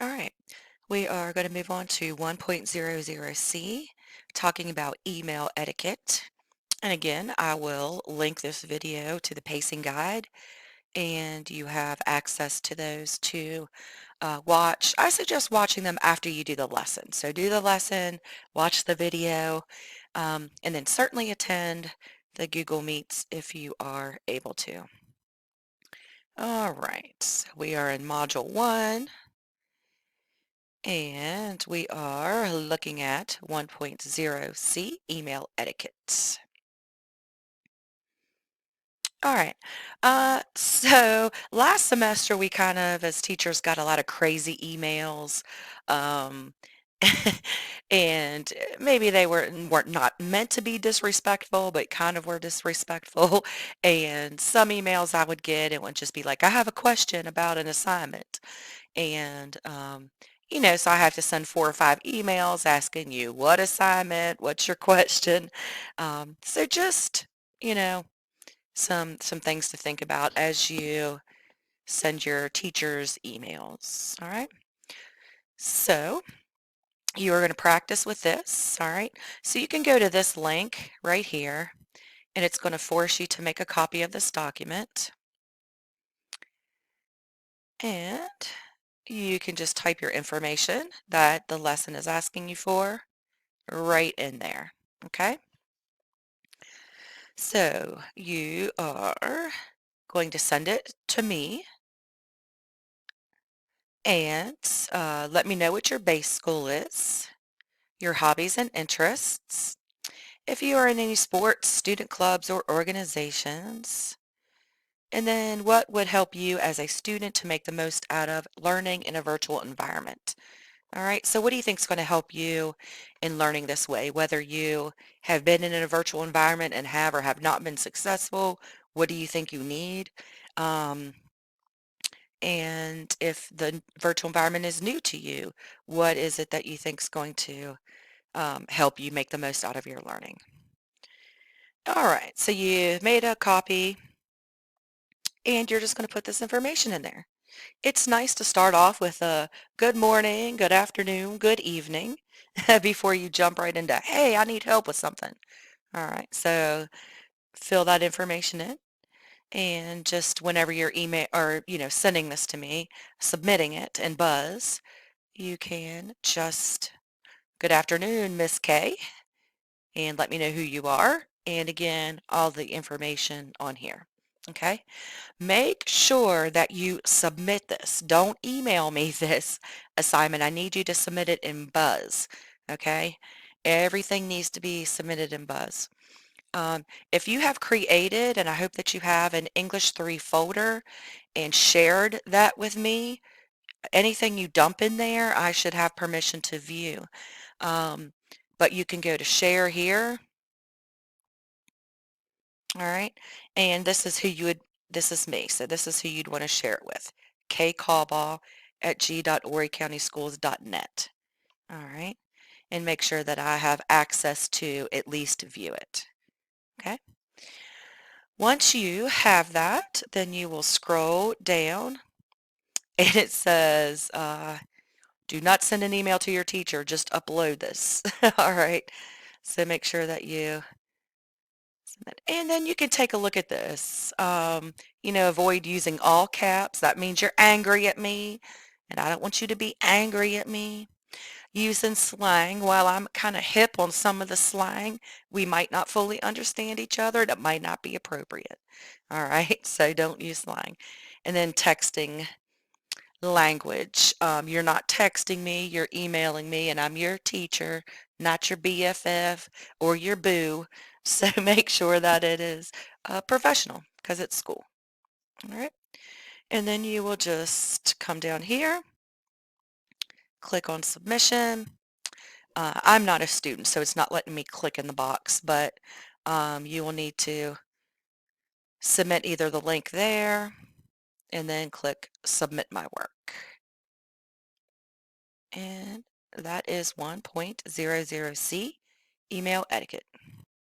All right, we are going to move on to 1.00C, talking about email etiquette. And again, I will link this video to the pacing guide, and you have access to those to watch. I suggest watching them after you do the lesson. So do the lesson, watch the video, and then certainly attend the Google Meets if you are able to. All right, we are in Module 1. And we are looking at 1.0C, email etiquette. All right. So last semester we kind of, as teachers, got a lot of crazy emails. Um, and maybe they weren't not meant to be disrespectful, but kind of were disrespectful. And some emails I would get, it would just be like, I have a question about an assignment. And, so I have to send 4 or 5 emails asking you what assignment, what's your question. So just, you know, some things to think about as you send your teachers emails. All right. So you are going to practice with this. All right. So you can go to this link right here, and it's going to force you to make a copy of this document. And you can just type your information that the lesson is asking you for right in there. Okay, so you are going to send it to me and let me know what your base school is, your hobbies and interests, if you are in any sports, student clubs, or organizations, and then what would help you as a student to make the most out of learning in a virtual environment. All right, so what do you think is going to help you in learning this way? Whether you have been in a virtual environment and have or have not been successful, what do you think you need? Um, and if the virtual environment is new to you, what is it that you think is going to help you make the most out of your learning? All right, so you made a copy and you're just going to put this information in there. It's nice to start off with a good morning, good afternoon, good evening before you jump right into, hey, I need help with something. All right, so fill that information in and just whenever you're email or, sending this to me, submitting it in Buzz, you can just, good afternoon, Miss K, and let me know who you are. And again, all the information on here. Okay. Make sure that you submit this. Don't email me this assignment. I need you to submit it in Buzz. Okay? Everything needs to be submitted in Buzz. If you have created, and I hope that you have, an English 3 folder and shared that with me, anything you dump in there, I should have permission to view. Um, but you can go to share here. All right. And this is me. So this is who you'd want to share it with. k.callbaugh@g.horrycountyschools.net. All right. And make sure that I have access to at least view it. Okay. Once you have that, then you will scroll down and it says, do not send an email to your teacher, just upload this. All right. So make sure that you and then you can take a look at this. Avoid using all caps. That means you're angry at me, and I don't want you to be angry at me. Using slang, while I'm kind of hip on some of the slang, we might not fully understand each other. That might not be appropriate. All right, so don't use slang. And then texting language. You're not texting me, you're emailing me, and I'm your teacher, not your BFF or your boo. So make sure that it is professional because it's school. All right. And then you will just come down here, click on submission. I'm not a student, so it's not letting me click in the box, but you will need to submit either the link there and then click submit my work. And that is 1.00C, email etiquette.